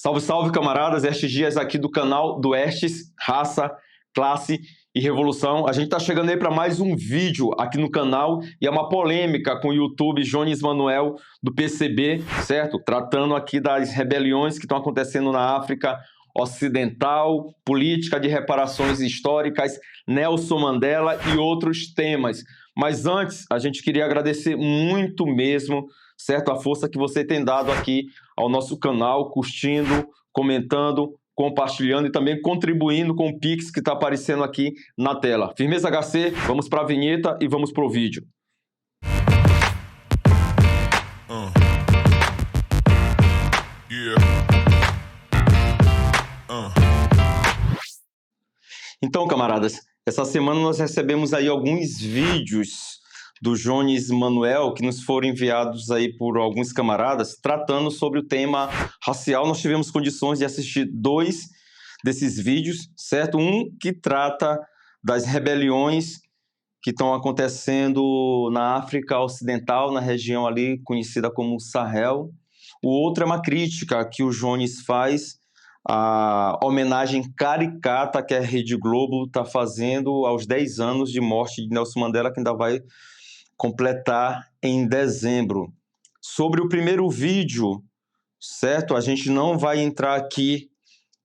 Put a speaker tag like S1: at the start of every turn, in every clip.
S1: Salve, salve, camaradas! Estes dias aqui do canal do Estes, Raça, Classe e Revolução. A gente está chegando aí para mais um vídeo aqui no canal e é uma polêmica com o YouTube Jones Manuel do PCB, certo? Tratando aqui das rebeliões que estão acontecendo na África Ocidental, política de reparações históricas, Nelson Mandela e outros temas. Mas antes, a gente queria agradecer muito mesmo, certo? A força que você tem dado aqui ao nosso canal, curtindo, comentando, compartilhando e também contribuindo com o Pix que está aparecendo aqui na tela. Firmeza HC, vamos para a vinheta e vamos para o vídeo. Então, camaradas, essa semana nós recebemos aí alguns vídeos do Jones Manuel que nos foram enviados aí por alguns camaradas tratando sobre o tema racial. Nós tivemos condições de assistir 2 desses vídeos, certo? Um que trata das rebeliões que estão acontecendo na África Ocidental, na região ali conhecida como Sahel. O outro é uma crítica que o Jones faz a homenagem caricata que a Rede Globo está fazendo aos 10 anos de morte de Nelson Mandela, que ainda vai completar em dezembro. Sobre o primeiro vídeo, certo? A gente não vai entrar aqui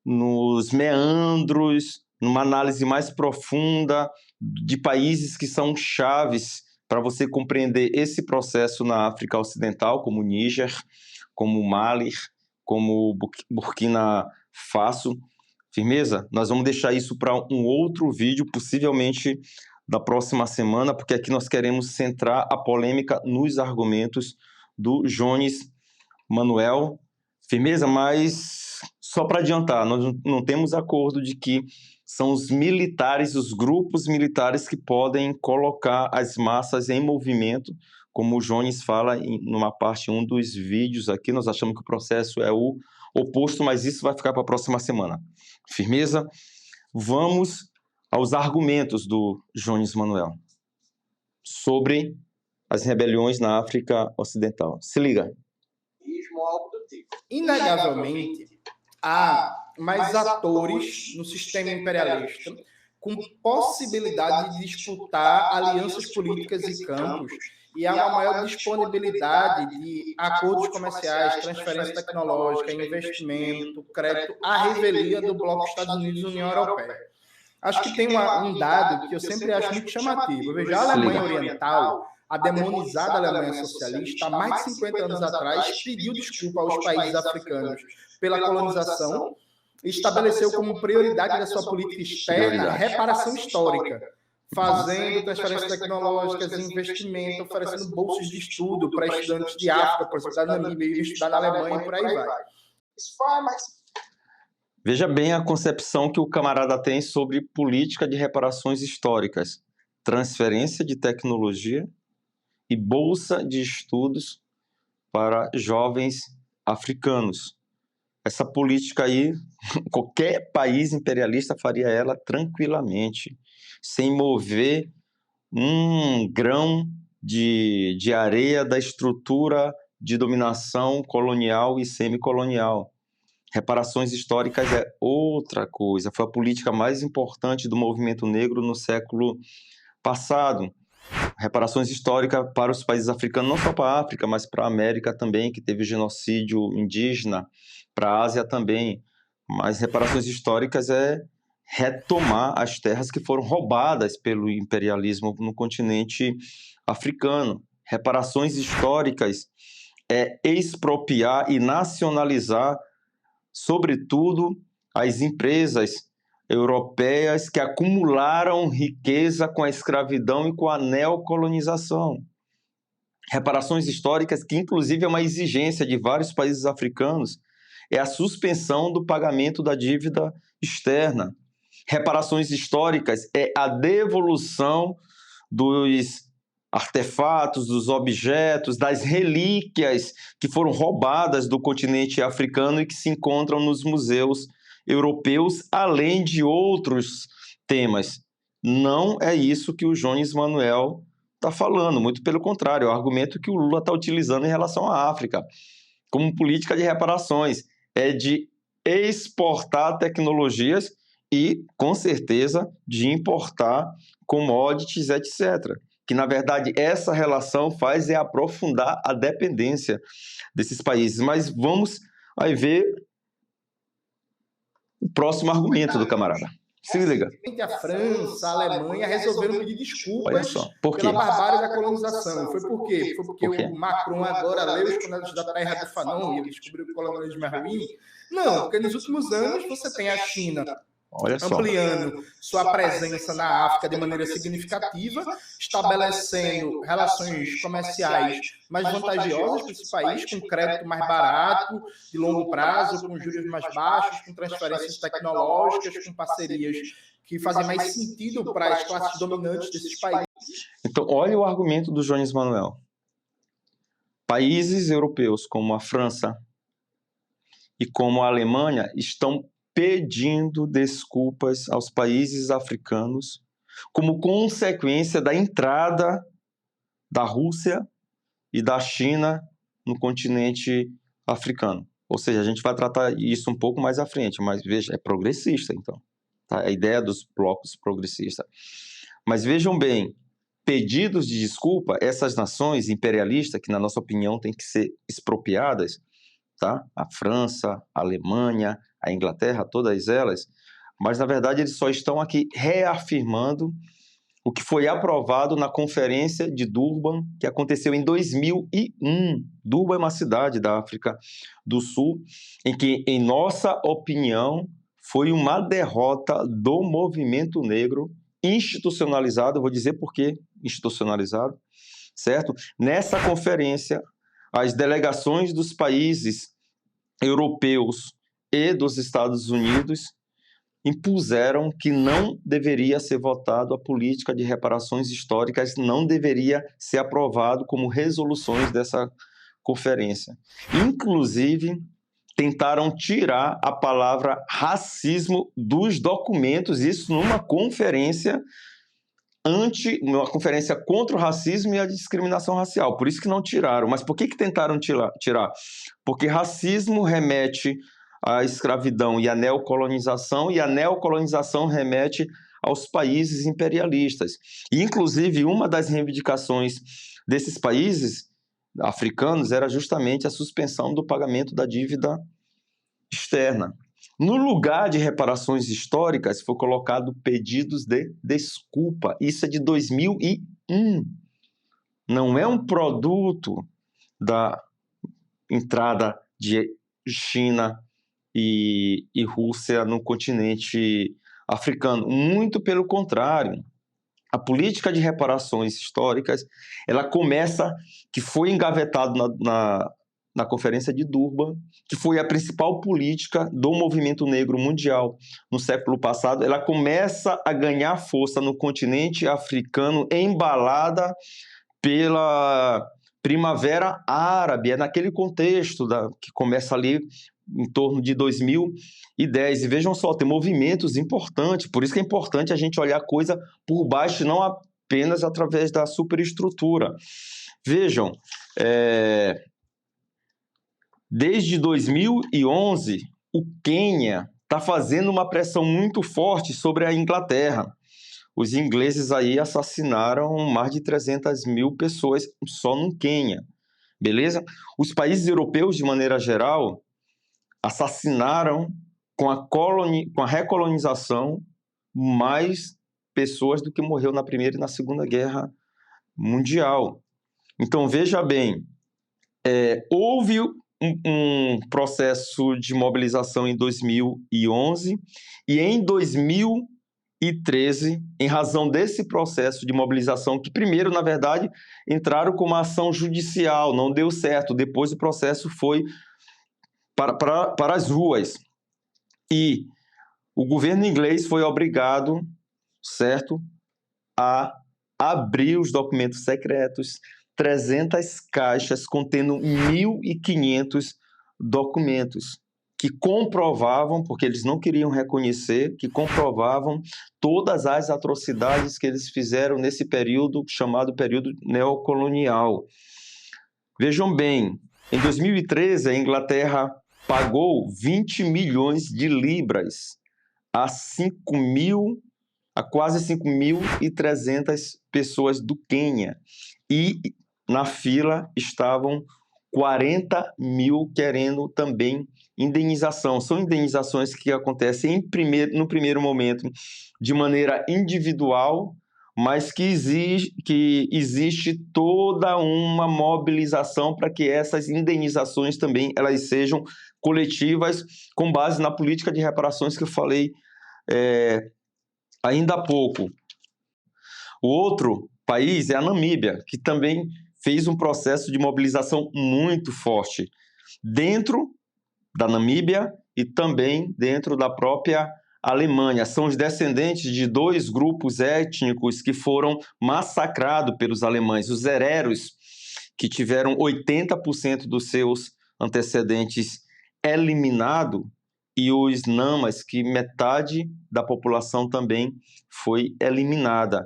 S1: nos meandros, numa análise mais profunda de países que são chaves para você compreender esse processo na África Ocidental, como o Níger, como o Mali, como o Burkina Faso. Firmeza? Nós vamos deixar isso para um outro vídeo, possivelmente da próxima semana, porque aqui nós queremos centrar a polêmica nos argumentos do Jones Manuel. Firmeza? Mas só para adiantar, nós não temos acordo de que são os militares, os grupos militares que podem colocar as massas em movimento, como o Jones fala numa parte 1 dos vídeos aqui. Nós achamos que o processo é o oposto, mas isso vai ficar para a próxima semana. Firmeza? Vamos aos argumentos do Jones Manuel sobre as rebeliões na África Ocidental. Se liga.
S2: Inegavelmente, há mais atores no sistema imperialista com possibilidade de disputar alianças políticas e campos, e há uma maior disponibilidade de acordos comerciais, transferência tecnológica, investimento, crédito, à revelia do bloco Estados Unidos e União Europeia. Acho que tem um dado que eu sempre acho muito chamativo. Veja, a Alemanha Oriental, a demonizada Alemanha socialista, há mais de 50 anos atrás, pediu desculpa aos países africanos pela colonização e estabeleceu como prioridade da sua política externa a reparação histórica, fazendo transferências tecnológicas, investimento, oferecendo bolsas de estudo para estudantes de África, por exemplo, da Namíbia, ir estudar na Alemanha e por aí vai.
S1: Veja bem a concepção que o camarada tem sobre política de reparações históricas, transferência de tecnologia e bolsa de estudos para jovens africanos. Essa política aí, qualquer país imperialista faria ela tranquilamente, sem mover um grão de areia da estrutura de dominação colonial e semicolonial. Reparações históricas é outra coisa. Foi a política mais importante do movimento negro no século passado. Reparações históricas para os países africanos, não só para a África, mas para a América também, que teve genocídio indígena, para a Ásia também. Mas reparações históricas é retomar as terras que foram roubadas pelo imperialismo no continente africano. Reparações históricas é expropriar e nacionalizar, sobretudo, as empresas europeias que acumularam riqueza com a escravidão e com a neocolonização. Reparações históricas, que inclusive é uma exigência de vários países africanos, é a suspensão do pagamento da dívida externa. Reparações históricas é a devolução dos artefatos, dos objetos, das relíquias que foram roubadas do continente africano e que se encontram nos museus europeus, além de outros temas. Não é isso que o Jones Manuel está falando, muito pelo contrário, é o argumento que o Lula está utilizando em relação à África, como política de reparações, é de exportar tecnologias e, com certeza, de importar commodities, etc. Que, na verdade, essa relação faz aprofundar a dependência desses países. Mas vamos aí ver o próximo argumento do camarada. Se liga.
S2: A França, a Alemanha resolveram pedir desculpas
S1: por quê?
S2: Pela barbárie da colonização. Foi por quê? Foi porque o Macron agora leu os Condenados da Terra do Fanon e ele descobriu que o colonialismo é ruim? Não, porque nos últimos anos você tem a China ampliando sua presença na África de maneira significativa, estabelecendo relações comerciais mais vantajosas para esse país, com crédito mais barato, de longo prazo, com juros mais baixos, com transferências tecnológicas, com parcerias que fazem mais sentido para as classes dominantes desses países.
S1: Então, olha o argumento do Jones Manuel. Países europeus como a França e como a Alemanha estão pedindo desculpas aos países africanos como consequência da entrada da Rússia e da China no continente africano. Ou seja, a gente vai tratar isso um pouco mais à frente, mas veja, é progressista, então. Tá? A ideia dos blocos progressistas. Mas vejam bem, pedidos de desculpa, essas nações imperialistas, que na nossa opinião têm que ser expropriadas, tá? A França, a Alemanha, a Inglaterra, todas elas, mas na verdade eles só estão aqui reafirmando o que foi aprovado na Conferência de Durban, que aconteceu em 2001. Durban é uma cidade da África do Sul, em que, em nossa opinião, foi uma derrota do movimento negro institucionalizado. Vou dizer por que institucionalizado, certo? Nessa conferência, as delegações dos países europeus e dos Estados Unidos impuseram que não deveria ser votado a política de reparações históricas, não deveria ser aprovado como resoluções dessa conferência. Inclusive, tentaram tirar a palavra racismo dos documentos, isso numa conferência uma conferência contra o racismo e a discriminação racial. Por isso que não tiraram. Mas por que tentaram tirar? Porque racismo remete à escravidão e à neocolonização remete aos países imperialistas. E, inclusive, uma das reivindicações desses países africanos era justamente a suspensão do pagamento da dívida externa. No lugar de reparações históricas, foi colocado pedidos de desculpa. Isso é de 2001. Não é um produto da entrada de China e Rússia no continente africano. Muito pelo contrário. A política de reparações históricas, ela começa, que foi engavetado na Conferência de Durban, que foi a principal política do movimento negro mundial no século passado, ela começa a ganhar força no continente africano, embalada pela Primavera Árabe. É naquele contexto que começa ali em torno de 2010. E vejam só, tem movimentos importantes, por isso que é importante a gente olhar a coisa por baixo, não apenas através da superestrutura. Vejam, desde 2011, o Quênia está fazendo uma pressão muito forte sobre a Inglaterra. Os ingleses aí assassinaram mais de 300 mil pessoas só no Quênia, beleza? Os países europeus, de maneira geral, assassinaram com a recolonização mais pessoas do que morreu na Primeira e na Segunda Guerra Mundial. Então, veja bem, houve um processo de mobilização em 2011 e em 2013, em razão desse processo de mobilização, que primeiro, na verdade, entraram com uma ação judicial, não deu certo, depois o processo foi para as ruas. E o governo inglês foi obrigado, certo, a abrir os documentos secretos, 300 caixas contendo 1.500 documentos que comprovavam, porque eles não queriam reconhecer, que comprovavam todas as atrocidades que eles fizeram nesse período chamado período neocolonial. Vejam bem, em 2013, a Inglaterra pagou 20 milhões de libras a quase 5.300 pessoas do Quênia. E na fila estavam 40 mil querendo também indenização. São indenizações que acontecem no primeiro momento de maneira individual, mas que existe toda uma mobilização para que essas indenizações também elas sejam coletivas, com base na política de reparações que eu falei ainda há pouco. O outro país é a Namíbia, que também fez um processo de mobilização muito forte dentro da Namíbia e também dentro da própria Alemanha. São os descendentes de 2 grupos étnicos que foram massacrados pelos alemães, os hereros, que tiveram 80% dos seus antecedentes eliminados, e os namas, que metade da população também foi eliminada.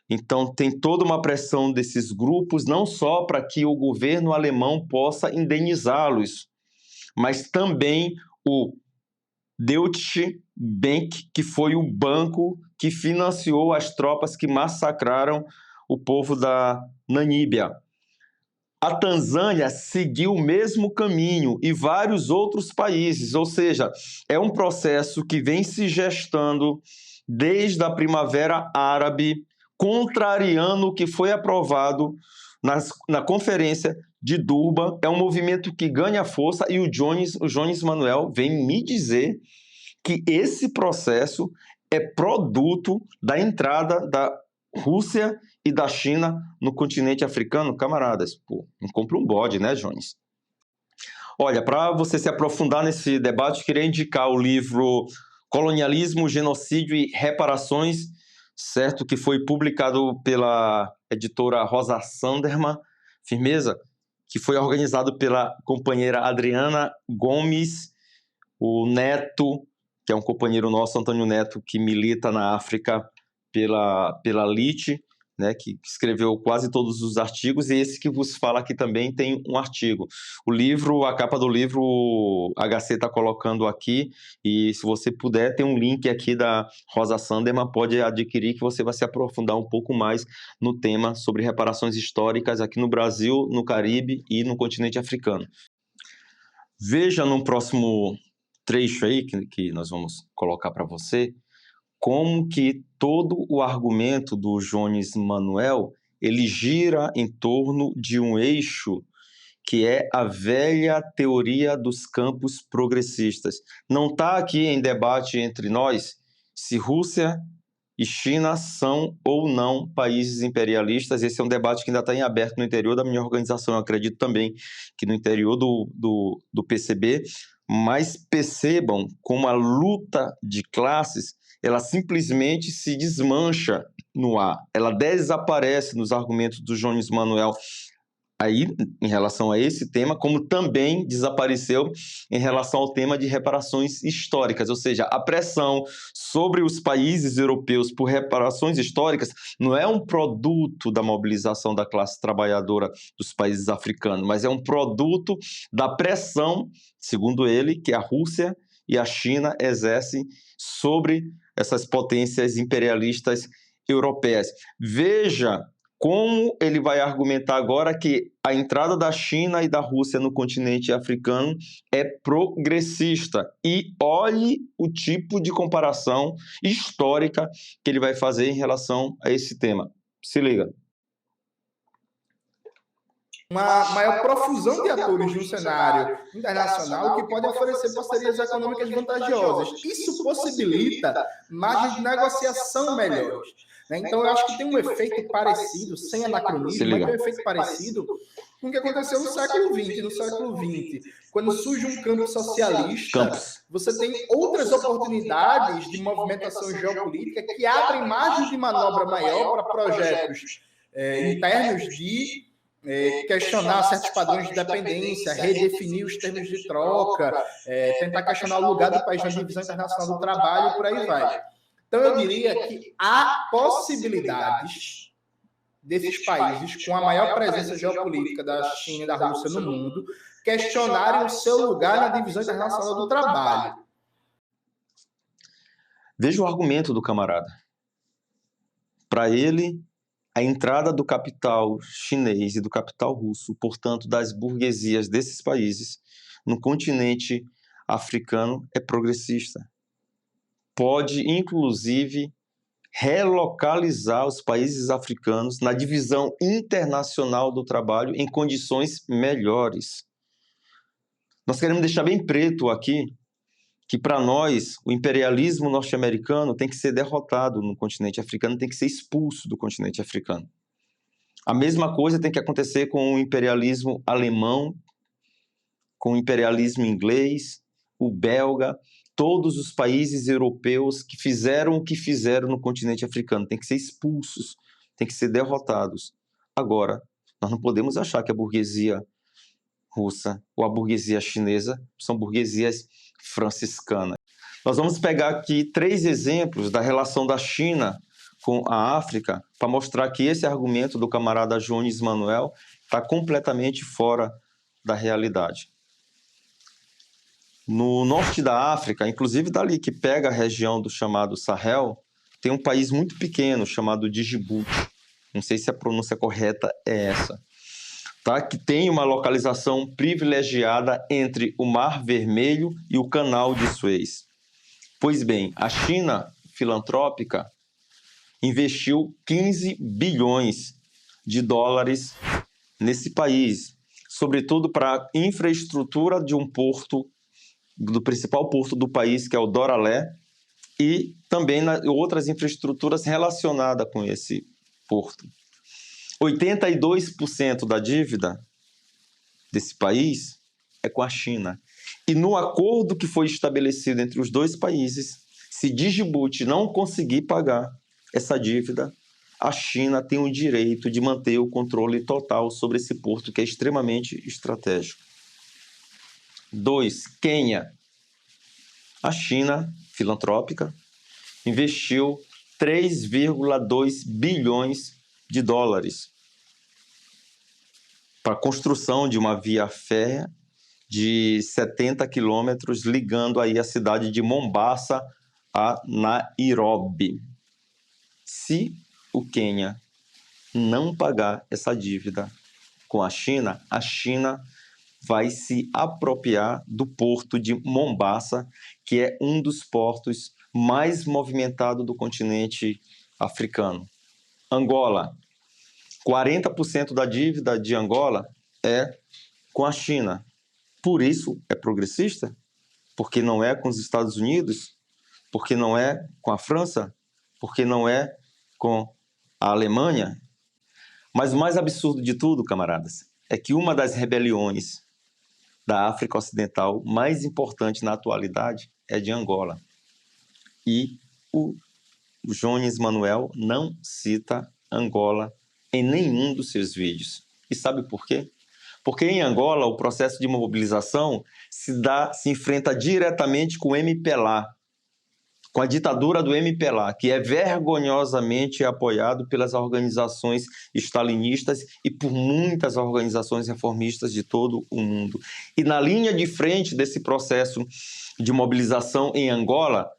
S1: Então, tem toda uma pressão desses grupos, não só para que o governo alemão possa indenizá-los, mas também o Deutsche Bank, que foi o banco que financiou as tropas que massacraram o povo da Namíbia. A Tanzânia seguiu o mesmo caminho e vários outros países, ou seja, é um processo que vem se gestando desde a Primavera Árabe, contrariando o que foi aprovado na Conferência de Durban. É um movimento que ganha força e o Jones Manuel vem me dizer que esse processo é produto da entrada da Rússia e da China no continente africano. Camaradas, pô, não compra um bode, né, Jones? Olha, para você se aprofundar nesse debate, queria indicar o livro Colonialismo, Genocídio e Reparações, certo? Que foi publicado pela editora Rosa Sanderman, firmeza, que foi organizado pela companheira Adriana Gomes, o Neto, que é um companheiro nosso, Antônio Neto, que milita na África pela LIT, né, que escreveu quase todos os artigos, e esse que vos fala aqui também tem um artigo. O livro, a capa do livro, o HC está colocando aqui, e se você puder, tem um link aqui da Rosa Sanderman, pode adquirir, que você vai se aprofundar um pouco mais no tema sobre reparações históricas aqui no Brasil, no Caribe e no continente africano. Veja no próximo trecho aí, que nós vamos colocar para você, como que todo o argumento do Jones Manuel, ele gira em torno de um eixo que é a velha teoria dos campos progressistas. Não está aqui em debate entre nós se Rússia e China são ou não países imperialistas. Esse é um debate que ainda está em aberto no interior da minha organização. Eu acredito também que no interior do PCB, mas percebam como a luta de classes ela simplesmente se desmancha no ar, ela desaparece nos argumentos do Jones Manuel aí em relação a esse tema, como também desapareceu em relação ao tema de reparações históricas, ou seja, a pressão sobre os países europeus por reparações históricas não é um produto da mobilização da classe trabalhadora dos países africanos, mas é um produto da pressão, segundo ele, que a Rússia e a China exercem sobre essas potências imperialistas europeias. Veja como ele vai argumentar agora que a entrada da China e da Rússia no continente africano é progressista. E olhe o tipo de comparação histórica que ele vai fazer em relação a esse tema. Se liga.
S2: Uma maior profusão de atores no cenário internacional que podem oferecer parcerias econômicas vantajosas. Isso possibilita margens de negociação melhores. Então, eu acho que tem um efeito parecido, sem anacronismo, mas tem um efeito parecido com o que aconteceu no século XX. No século XX, quando surge um campo socialista, você tem outras oportunidades de movimentação geopolítica que abrem margem de manobra maior para projetos internos de questionar certos padrões de dependência, redefinir os termos de troca, tentar questionar o lugar do país na divisão internacional do trabalho e por aí vai. Então, eu diria que há possibilidades desses países, com a maior presença geopolítica da China e da Rússia no mundo, questionarem o seu lugar na divisão internacional do trabalho.
S1: Veja o argumento do camarada. Para ele, a entrada do capital chinês e do capital russo, portanto, das burguesias desses países, no continente africano é progressista. Pode, inclusive, relocalizar os países africanos na divisão internacional do trabalho em condições melhores. Nós queremos deixar bem preto aqui que, para nós, o imperialismo norte-americano tem que ser derrotado no continente africano, tem que ser expulso do continente africano. A mesma coisa tem que acontecer com o imperialismo alemão, com o imperialismo inglês, o belga, todos os países europeus que fizeram o que fizeram no continente africano. Tem que ser expulsos, tem que ser derrotados. Agora, nós não podemos achar que a burguesia russa ou a burguesia chinesa são burguesias franciscanas. Nós vamos pegar aqui 3 exemplos da relação da China com a África para mostrar que esse argumento do camarada Jones Manuel está completamente fora da realidade. No norte da África, inclusive dali que pega a região do chamado Sahel, tem um país muito pequeno chamado Djibouti. Não sei se a pronúncia correta é essa. Tá? Que tem uma localização privilegiada entre o Mar Vermelho e o Canal de Suez. Pois bem, a China filantrópica investiu 15 bilhões de dólares nesse país, sobretudo para a infraestrutura de um porto, do principal porto do país, que é o Doralé, e também outras infraestruturas relacionadas com esse porto. 82% da dívida desse país é com a China. E no acordo que foi estabelecido entre os dois países, se Djibouti não conseguir pagar essa dívida, a China tem o direito de manter o controle total sobre esse porto, que é extremamente estratégico. 2. Quênia. A China, filantrópica, investiu 3,2 bilhões de dólares para a construção de uma via férrea de 70 quilômetros ligando aí a cidade de Mombasa a Nairobi. Se o Quênia não pagar essa dívida com a China vai se apropriar do porto de Mombasa, que é um dos portos mais movimentados do continente africano. Angola. 40% da dívida de Angola é com a China. Por isso é progressista? Porque não é com os Estados Unidos? Porque não é com a França? Porque não é com a Alemanha? Mas o mais absurdo de tudo, camaradas, é que uma das rebeliões da África Ocidental mais importante na atualidade é de Angola. E o Jones Manuel não cita Angola em nenhum dos seus vídeos. E sabe por quê? Porque em Angola o processo de mobilização se enfrenta diretamente com o MPLA, com a ditadura do MPLA, que é vergonhosamente apoiado pelas organizações stalinistas e por muitas organizações reformistas de todo o mundo. E na linha de frente desse processo de mobilização em Angola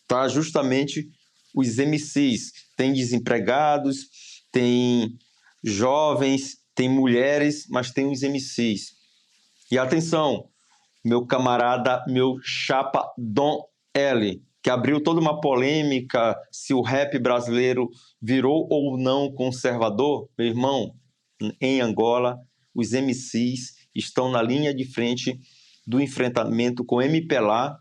S1: está justamente os MCs. Tem desempregados, tem jovens, tem mulheres, mas tem os MCs. E atenção, meu camarada, meu chapa Dom L, que abriu toda uma polêmica se o rap brasileiro virou ou não conservador. Meu irmão, em Angola, os MCs estão na linha de frente do enfrentamento com o MPLA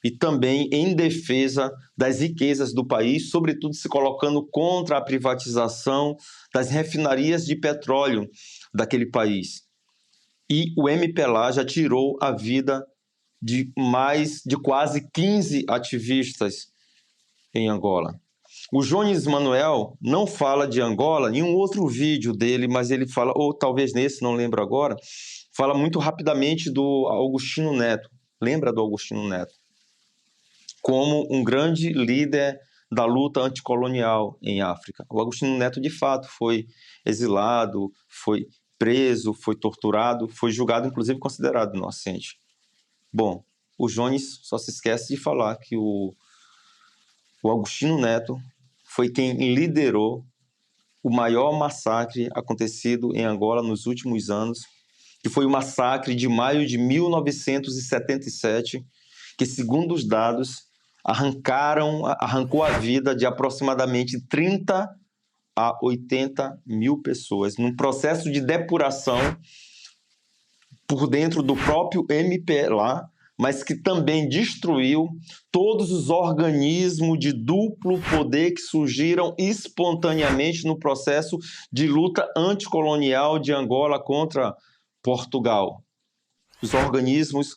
S1: e também em defesa das riquezas do país, sobretudo se colocando contra a privatização das refinarias de petróleo daquele país. E o MPLA já tirou a vida de quase 15 ativistas em Angola. O Jones Manuel não fala de Angola em um outro vídeo dele, mas ele fala, ou talvez nesse, não lembro agora, fala muito rapidamente do Agostinho Neto. Lembra do Agostinho Neto? Como um grande líder da luta anticolonial em África. O Agostinho Neto, de fato, foi exilado, foi preso, foi torturado, foi julgado, inclusive considerado inocente. Bom, o Jones só se esquece de falar que o Agostinho Neto foi quem liderou o maior massacre acontecido em Angola nos últimos anos, que foi o massacre de maio de 1977, que, segundo os dados, arrancou a vida de aproximadamente 30 a 80 mil pessoas, num processo de depuração por dentro do próprio MPLA, mas que também destruiu todos os organismos de duplo poder que surgiram espontaneamente no processo de luta anticolonial de Angola contra Portugal. Os organismos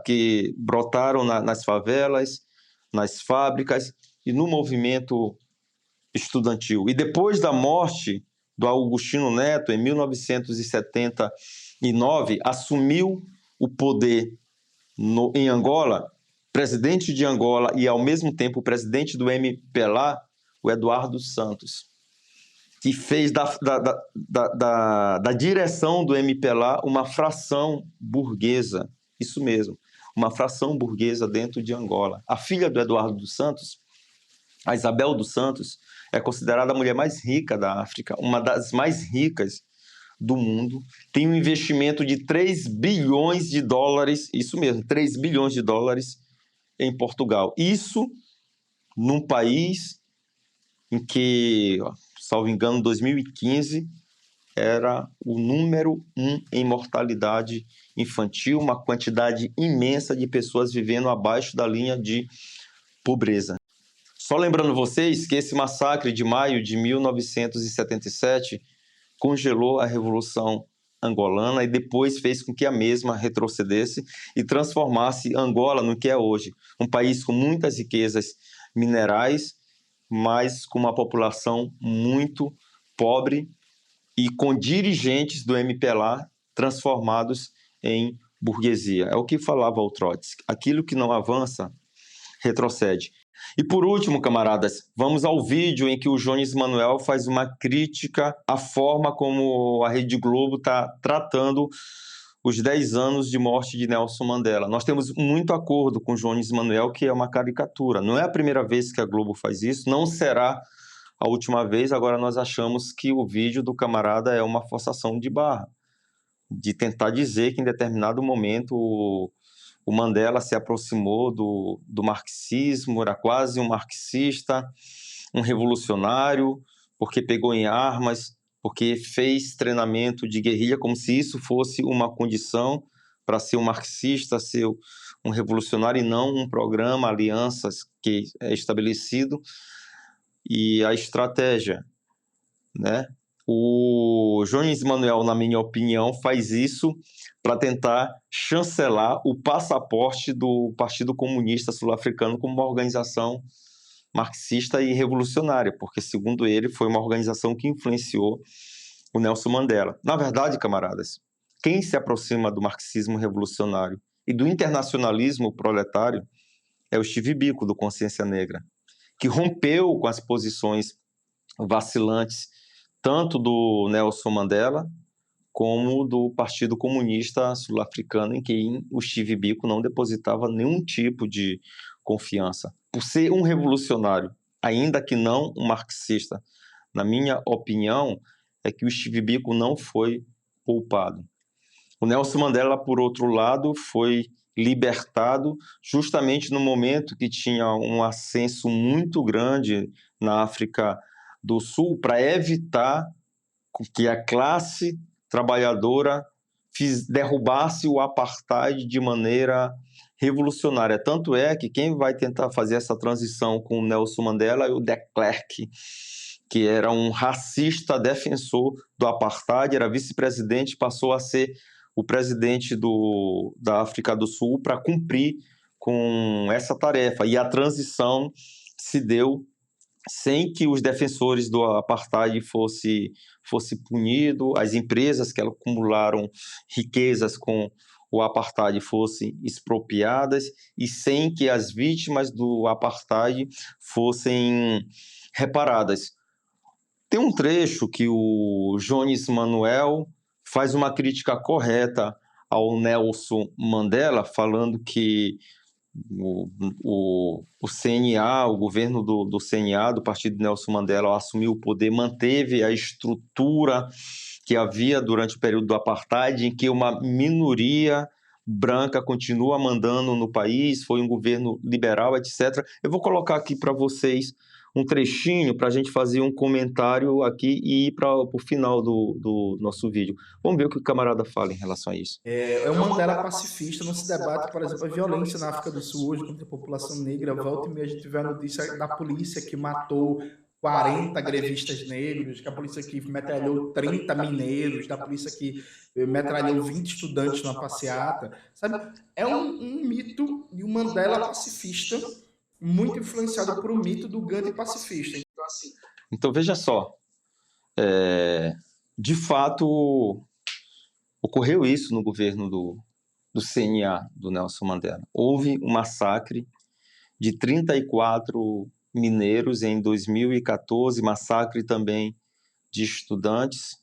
S1: que brotaram nas favelas, nas fábricas e no movimento estudantil. E depois da morte do Agostinho Neto, em 1979, assumiu o poder em Angola, presidente de Angola e, ao mesmo tempo, o presidente do MPLA, o Eduardo Santos, que fez da direção do MPLA uma fração burguesa, isso mesmo, uma fração burguesa dentro de Angola. A filha do Eduardo dos Santos, a Isabel dos Santos, é considerada a mulher mais rica da África, uma das mais ricas do mundo, tem um investimento de 3 bilhões de dólares, isso mesmo, 3 bilhões de dólares em Portugal. Isso num país em que, salvo engano, 2015 era o número 1 em mortalidade infantil, uma quantidade imensa de pessoas vivendo abaixo da linha de pobreza. Só lembrando vocês que esse massacre de maio de 1977 congelou a Revolução Angolana e depois fez com que a mesma retrocedesse e transformasse Angola no que é hoje, um país com muitas riquezas minerais, mas com uma população muito pobre e com dirigentes do MPLA transformados em burguesia. É o que falava o Trotsky. Aquilo que não avança, retrocede. E por último, camaradas, vamos ao vídeo em que o Jones Manuel faz uma crítica à forma como a Rede Globo está tratando os 10 anos de morte de Nelson Mandela. Nós temos muito acordo com o Jones Manuel, que é uma caricatura. Não é a primeira vez que a Globo faz isso, não será a última vez. Agora nós achamos que o vídeo do camarada é uma forçação de barra, de tentar dizer que em determinado momento o Mandela se aproximou do marxismo, era quase um marxista, um revolucionário, porque pegou em armas, porque fez treinamento de guerrilha, como se isso fosse uma condição para ser um marxista, ser um revolucionário, e não um programa, alianças que é estabelecido, e a estratégia, né? O Jones Manuel, na minha opinião, faz isso para tentar chancelar o passaporte do Partido Comunista Sul-Africano como uma organização marxista e revolucionária, porque, segundo ele, foi uma organização que influenciou o Nelson Mandela. Na verdade, camaradas, quem se aproxima do marxismo revolucionário e do internacionalismo proletário é o Steve Biko, do Consciência Negra, que rompeu com as posições vacilantes tanto do Nelson Mandela como do Partido Comunista Sul-Africano, em que o Steve Biko não depositava nenhum tipo de confiança. Por ser um revolucionário, ainda que não um marxista, na minha opinião, é que o Steve Biko não foi poupado. O Nelson Mandela, por outro lado, foi libertado justamente no momento que tinha um ascenso muito grande na África do Sul para evitar que a classe trabalhadora derrubasse o apartheid de maneira revolucionária. Tanto é que quem vai tentar fazer essa transição com o Nelson Mandela é o de Klerk, que era um racista defensor do apartheid, era vice-presidente, passou a ser o presidente da África do Sul para cumprir com essa tarefa. E a transição se deu sem que os defensores do apartheid fosse punido, as empresas que acumularam riquezas com o apartheid fossem expropriadas e sem que as vítimas do apartheid fossem reparadas. Tem um trecho que o Jones Manuel faz uma crítica correta ao Nelson Mandela, falando que o CNA, o governo do CNA, do Partido Nelson Mandela, ao assumir o poder, manteve a estrutura que havia durante o período do Apartheid, em que uma minoria branca continua mandando no país, foi um governo liberal, etc. Eu vou colocar aqui para vocês um trechinho para a gente fazer um comentário aqui e ir para o final do nosso vídeo. Vamos ver o que o camarada fala em relação a isso.
S2: É um Mandela pacifista, não se debate, por exemplo, a violência na África do Sul hoje contra a população negra. Volta e meia a gente vê a notícia da polícia que matou 40 grevistas negros, que a polícia que metralhou 30 mineiros, da polícia que metralhou 20 estudantes numa passeata, sabe? É um mito de um Mandela pacifista, muito influenciado por um mito do Gandhi pacifista. Então, assim...
S1: Então, veja só, de fato, ocorreu isso no governo do CNA, do Nelson Mandela. Houve um massacre de 34 mineiros em 2014, massacre também de estudantes.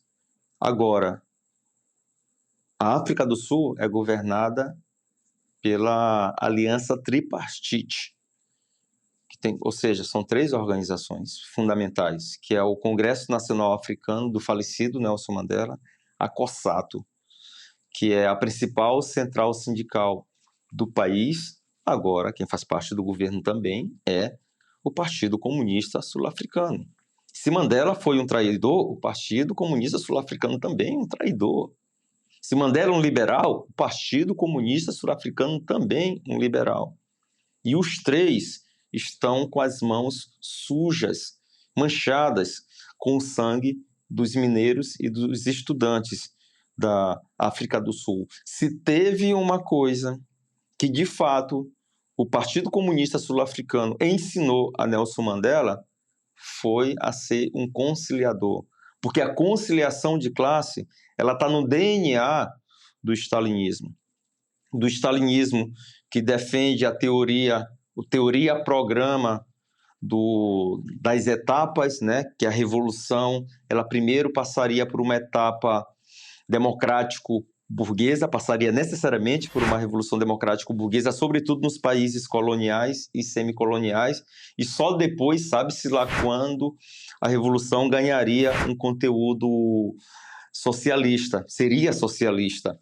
S1: Agora, a África do Sul é governada pela Aliança Tripartite, ou seja, são 3 organizações fundamentais, que é o Congresso Nacional Africano do falecido Nelson Mandela, a COSATU, que é a principal central sindical do país. Agora, quem faz parte do governo também é o Partido Comunista Sul-Africano. Se Mandela foi um traidor, o Partido Comunista Sul-Africano também é um traidor. Se Mandela é um liberal, o Partido Comunista Sul-Africano também é um liberal. E os 3 estão com as mãos sujas, manchadas com o sangue dos mineiros e dos estudantes da África do Sul. Se teve uma coisa que, de fato, o Partido Comunista Sul-Africano ensinou a Nelson Mandela, foi a ser um conciliador. Porque a conciliação de classe ela está no DNA do stalinismo. Do stalinismo que defende a teoria-programa das etapas, né? Que a revolução ela primeiro passaria por uma etapa democrático-burguesa, passaria necessariamente por uma revolução democrático-burguesa, sobretudo nos países coloniais e semicoloniais, e só depois, sabe-se lá quando, a revolução ganharia um conteúdo socialista, seria socialista.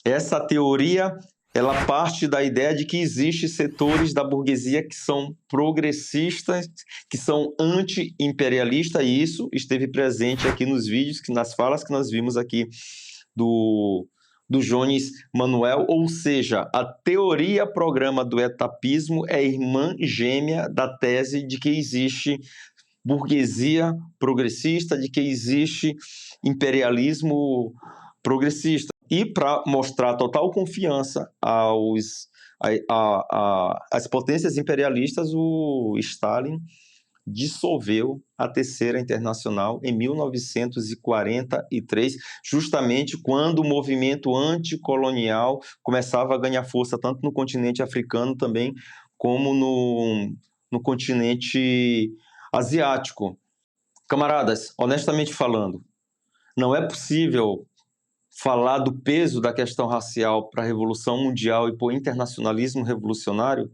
S1: Essa teoria ela parte da ideia de que existem setores da burguesia que são progressistas, que são anti-imperialistas, e isso esteve presente aqui nos vídeos, nas falas que nós vimos aqui do Jones Manuel, ou seja, a teoria-programa do etapismo é irmã gêmea da tese de que existe burguesia progressista, de que existe imperialismo progressista. E para mostrar total confiança às potências imperialistas, o Stalin dissolveu a Terceira Internacional em 1943, justamente quando o movimento anticolonial começava a ganhar força tanto no continente africano também como no continente asiático. Camaradas, honestamente falando, não é possível falar do peso da questão racial para a Revolução Mundial e para o internacionalismo revolucionário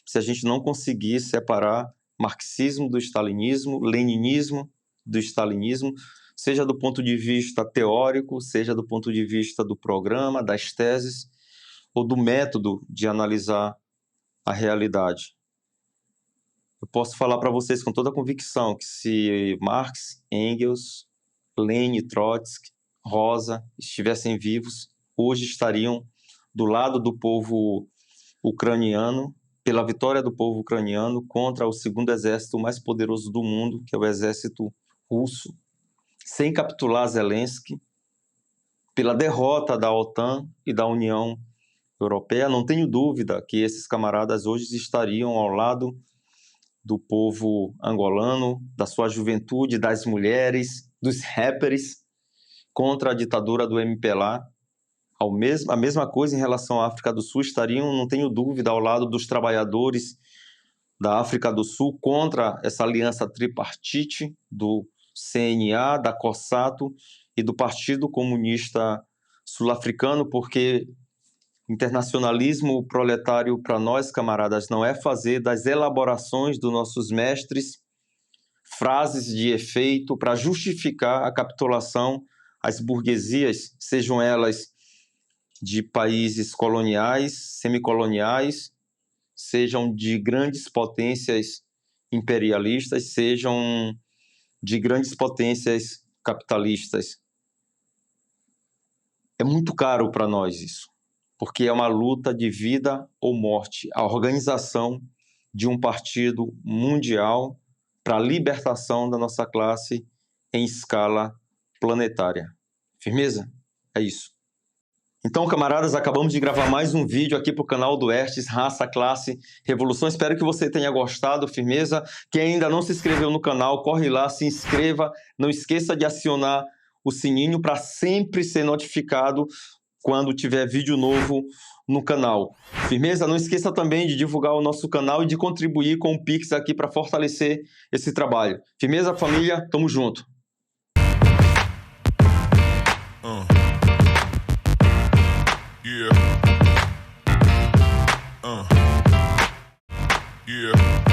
S1: se a gente não conseguir separar marxismo do stalinismo, leninismo do stalinismo, seja do ponto de vista teórico, seja do ponto de vista do programa, das teses, ou do método de analisar a realidade. Eu posso falar para vocês com toda convicção que se Marx, Engels, Lenin, Trotsky, Rosa estivessem vivos, hoje estariam do lado do povo ucraniano, pela vitória do povo ucraniano contra o segundo exército mais poderoso do mundo, que é o exército russo, sem capitular Zelensky, pela derrota da OTAN e da União Europeia. Não tenho dúvida que esses camaradas hoje estariam ao lado do povo angolano, da sua juventude, das mulheres, dos rappers, contra a ditadura do MPLA. A mesma coisa em relação à África do Sul, estariam, não tenho dúvida, ao lado dos trabalhadores da África do Sul contra essa aliança tripartite do CNA, da COSATU e do Partido Comunista Sul-Africano, porque internacionalismo proletário para nós, camaradas, não é fazer das elaborações dos nossos mestres frases de efeito para justificar a capitulação às burguesias, sejam elas de países coloniais, semicoloniais, sejam de grandes potências imperialistas, sejam de grandes potências capitalistas. É muito caro para nós isso, porque é uma luta de vida ou morte, a organização de um partido mundial para a libertação da nossa classe em escala planetária. Firmeza? É isso. Então, camaradas, acabamos de gravar mais um vídeo aqui para o canal do Estes, Raça, Classe, Revolução. Espero que você tenha gostado, firmeza. Quem ainda não se inscreveu no canal, corre lá, se inscreva. Não esqueça de acionar o sininho para sempre ser notificado quando tiver vídeo novo no canal. Firmeza? Não esqueça também de divulgar o nosso canal e de contribuir com o Pix aqui para fortalecer esse trabalho. Firmeza, família? Tamo junto.
S3: Yeah.